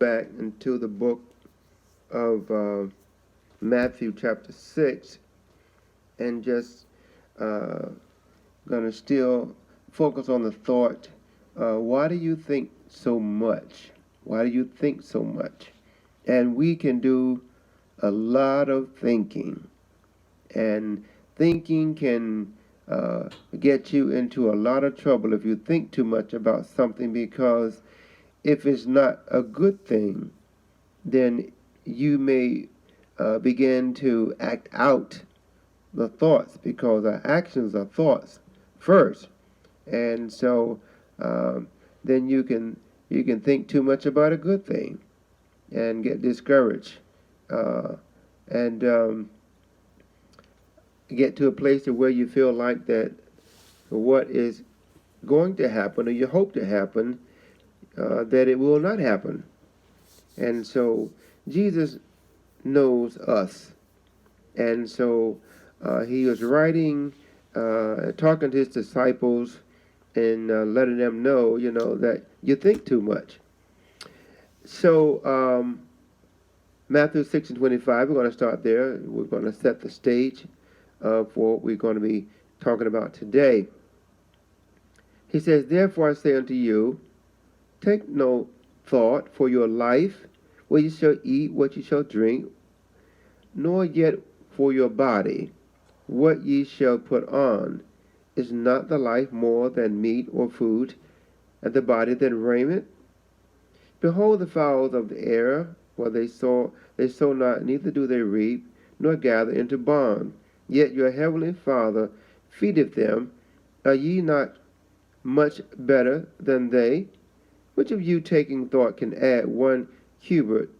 back into the book of Matthew chapter 6 and just going to still focus on the thought, why do you think so much? Why do you think so much? And we can do a lot of thinking. And thinking can get you into a lot of trouble if you think too much about something, because if it's not a good thing, then you may begin to act out the thoughts, because our actions are thoughts first. And so then you can think too much about a good thing and get discouraged and get to a place where you feel like that what is going to happen, or you hope to happen, that it will not happen. And so Jesus knows us. And so he was writing, talking to his disciples and letting them know, that you think too much. So Matthew 6:25, we're going to start there. We're going to set the stage for what we're going to be talking about today. He says, "Therefore I say unto you, take no thought for your life, what you shall eat, what you shall drink, nor yet for your body, what ye shall put on. Is not the life more than meat or food, and the body than raiment? Behold the fowls of the air, for they sow not, neither do they reap, nor gather into barns, yet your heavenly Father feedeth them. Are ye not much better than they? Which of you, taking thought, can add 1 cubit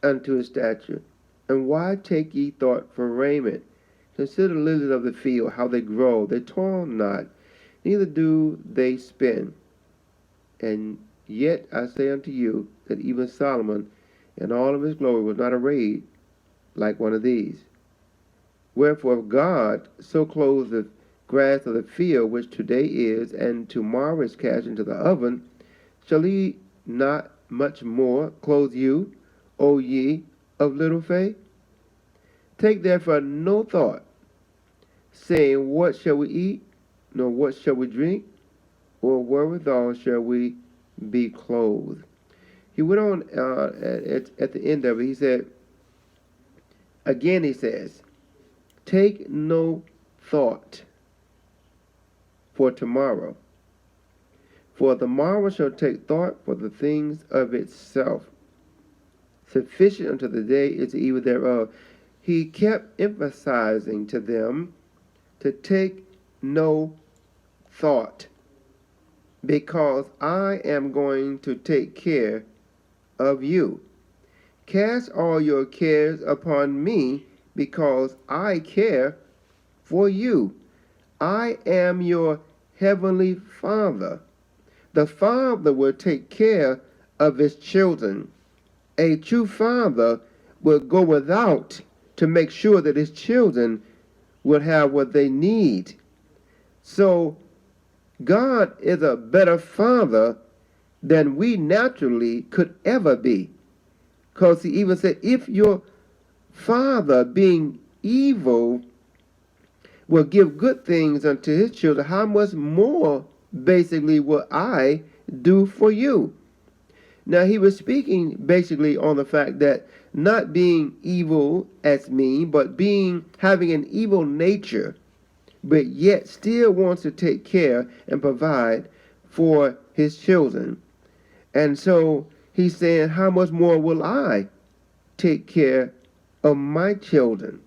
unto his stature? And why take ye thought for raiment? Consider the lilies of the field, how they grow. They toil not, neither do they spin. And yet I say unto you, that even Solomon in all of his glory was not arrayed like one of these. Wherefore if God so clothes the grass of the field, which today is, and tomorrow is cast into the oven, shall he not much more clothe you, O ye of little faith? Take therefore no thought, saying, what shall we eat, nor what shall we drink, or wherewithal shall we be clothed? He went on at the end of it, he said, again he says, take no thought for tomorrow, for the morrow shall take thought for the things of itself. Sufficient unto the day is the evil thereof. He kept emphasizing to them to take no thought, because I am going to take care of you. Cast all your cares upon me, because I care for you. I am your heavenly Father. The Father will take care of his children. A true father will go without to make sure that his children will have what they need. So God is a better father than we naturally could ever be. Because he even said, if your father, being evil, will give good things unto his children, how much more basically will I do for you? Now he was speaking basically on the fact that not being evil as me, but having an evil nature, but yet still wants to take care and provide for his children. And so he's saying, how much more will I take care of my children?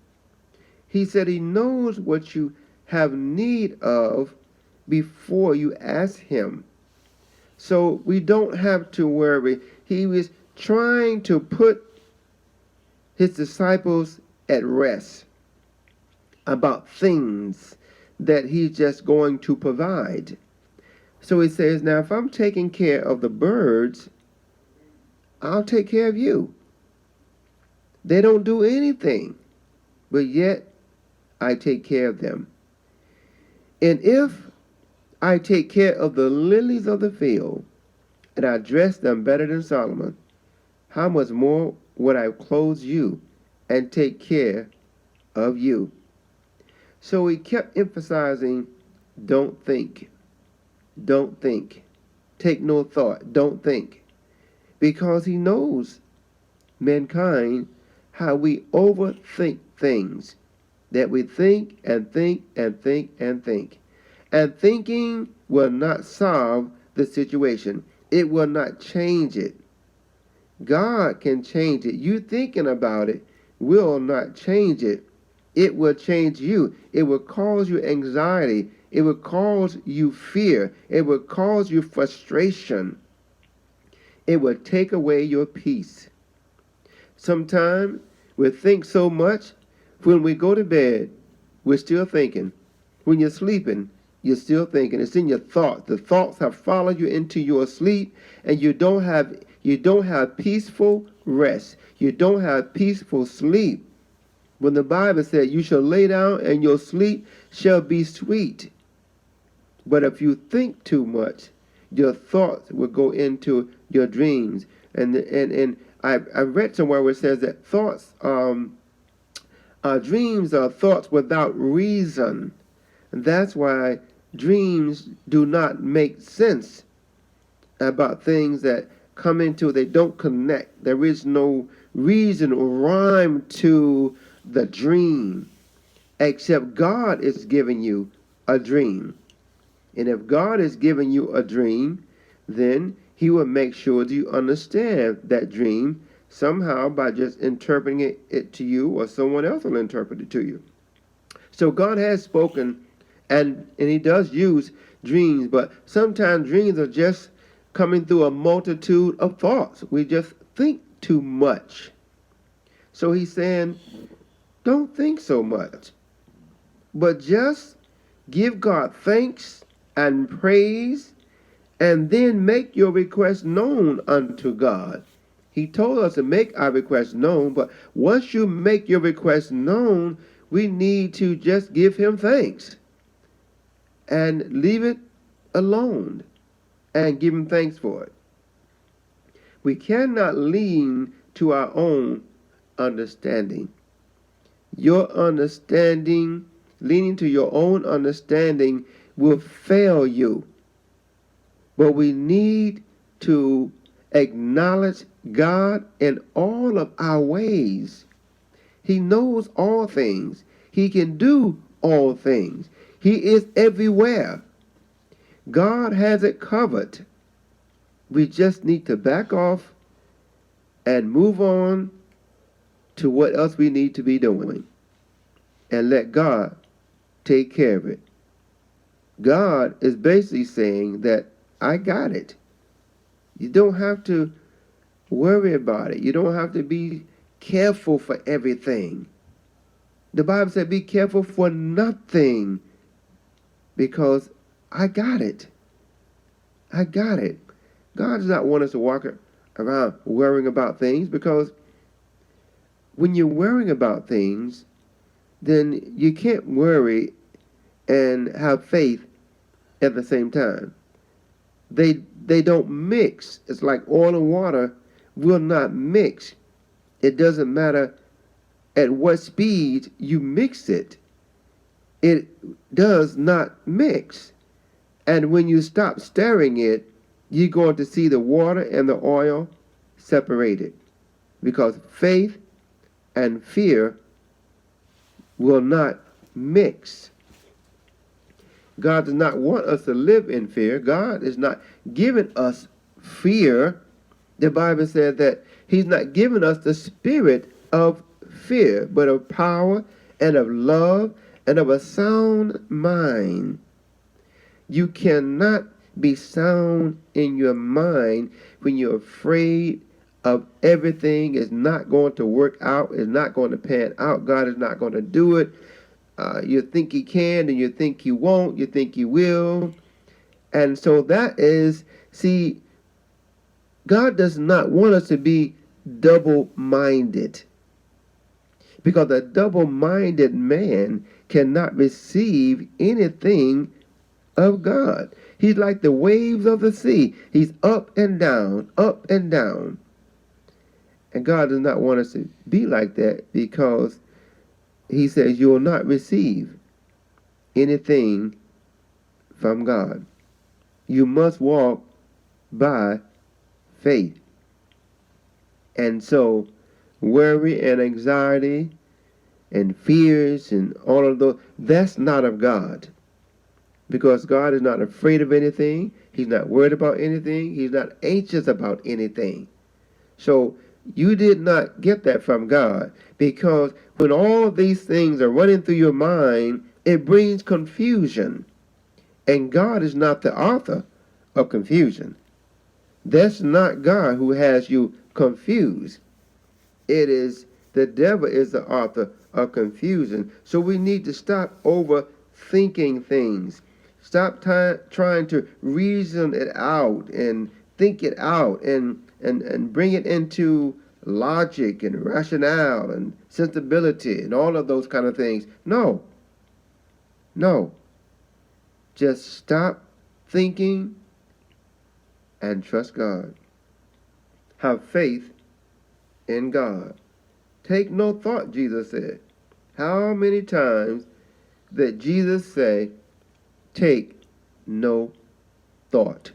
He said he knows what you have need of before you ask him. So we don't have to worry. He was trying to put his disciples at rest about things that he's just going to provide. So he says, now if I'm taking care of the birds, I'll take care of you. They don't do anything, but yet I take care of them. And if I take care of the lilies of the field, and I dress them better than Solomon, how much more would I clothe you and take care of you? So he kept emphasizing, don't think, don't think, take no thought, don't think, because he knows mankind how we overthink things, that we think and think and think and think. And thinking will not solve the situation. It will not change it. God can change it. You thinking about it will not change it. It will change you. It will cause you anxiety. It will cause you fear. It will cause you frustration. It will take away your peace. Sometimes we think so much, when we go to bed, we're still thinking. When you're sleeping, you're still thinking. It's in your thoughts. The thoughts have followed you into your sleep, and you don't have peaceful rest. You don't have peaceful sleep. When the Bible said, you shall lay down and your sleep shall be sweet. But if you think too much, your thoughts will go into your dreams. And I read somewhere where it says that dreams are thoughts without reason. And that's why dreams do not make sense about things that come into, they don't connect. There is no reason or rhyme to the dream, except God is giving you a dream. And if God is giving you a dream, then he will make sure that you understand that dream somehow by just interpreting it to you, or someone else will interpret it to you. So God has spoken, and he does use dreams, but sometimes dreams are just coming through a multitude of thoughts. We just think too much. So he's saying, don't think so much, but just give God thanks and praise, and then make your request known unto God. He told us to make our request known, but once you make your request known, we need to just give him thanks and leave it alone and give him thanks for it. We cannot lean to our own understanding. Your understanding, leaning to your own understanding, will fail you. But we need to acknowledge God in all of our ways. He knows all things. He can do all things. He is everywhere. God has it covered. We just need to back off and move on to what else we need to be doing, and let God take care of it. God is basically saying that I got it. You don't have to worry about it. You don't have to be careful for everything. The Bible said be careful for nothing, because I got it. I got it. God does not want us to walk around worrying about things, because when you're worrying about things, then you can't worry and have faith at the same time. They don't mix. It's like oil and water will not mix. It doesn't matter at what speed you mix it. It does not mix. And when you stop stirring it, you're going to see the water and the oil separated, because faith and fear will not mix. God does not want us to live in fear. God is not giving us fear. The Bible said that he's not giving us the spirit of fear, but of power and of love and of a sound mind. You cannot be sound in your mind when you're afraid of everything is not going to work out, is not going to pan out. God is not going to do it. You think he can, and you think he won't. You think he will. And so that is, see, God does not want us to be double-minded, because a double-minded man cannot receive anything of God. He's like the waves of the sea. He's up and down, up and down. And God does not want us to be like that, because he says you will not receive anything from God. You must walk by faith. And so worry and anxiety and fears and all of those, that's not of God. Because God is not afraid of anything. He's not worried about anything. He's not anxious about anything. So you did not get that from God, because when all these things are running through your mind, it brings confusion. And God is not the author of confusion. That's not God who has you confused. It is the devil is the author of confusion. So we need to stop overthinking things. Stop trying to reason it out and think it out and bring it into logic and rationale and sensibility and all of those kind of things. No. No. Just stop thinking and trust God. Have faith in God. Take no thought, Jesus said. How many times did Jesus say, take no thought?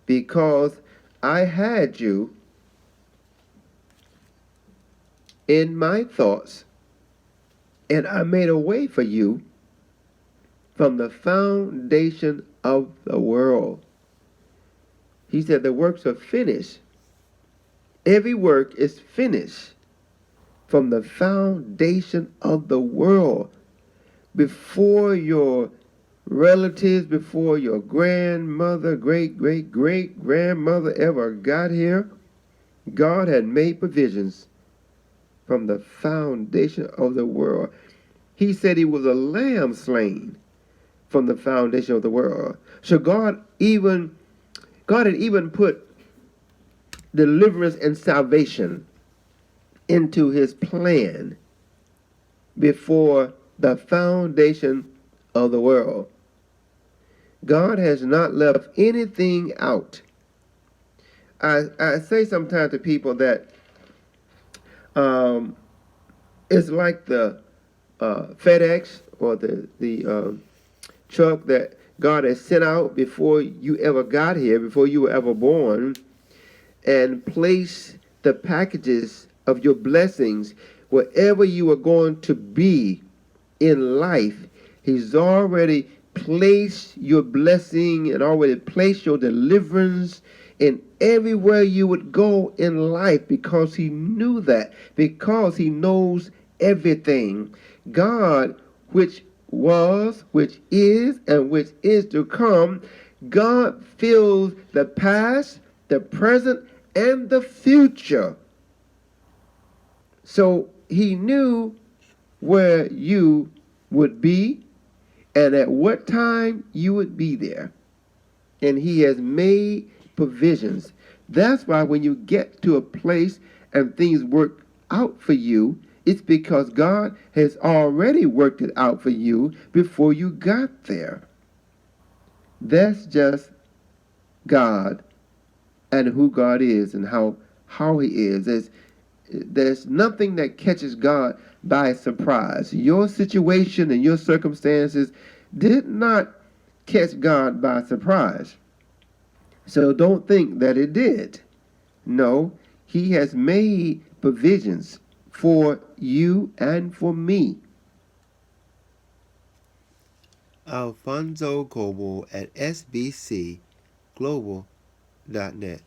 Because I had you in my thoughts, and I made a way for you from the foundation of the world. He said the works are finished. Every work is finished from the foundation of the world. Before your relatives, before your grandmother, great-great-great-grandmother ever got here, God had made provisions from the foundation of the world. He said he was a lamb slain from the foundation of the world. So God had even put deliverance and salvation into his plan before the foundation of the world. God has not left anything out. I say sometimes to people that it's like the FedEx or the truck that God has sent out before you ever got here, before you were ever born, and place the packages of your blessings wherever you are going to be in life. He's already placed your blessing and already placed your deliverance in everywhere you would go in life, because he knew that, because he knows everything. God, which was, which is, and which is to come, God fills the past, the present, and the future. So he knew where you would be and at what time you would be there. And he has made provisions. That's why when you get to a place and things work out for you, it's because God has already worked it out for you before you got there. That's just God and who God is and how he is. There's nothing that catches God by surprise. Your situation and your circumstances did not catch God by surprise. So don't think that it did. No, he has made provisions for you and for me. Alfonso Coble at sbcglobal.net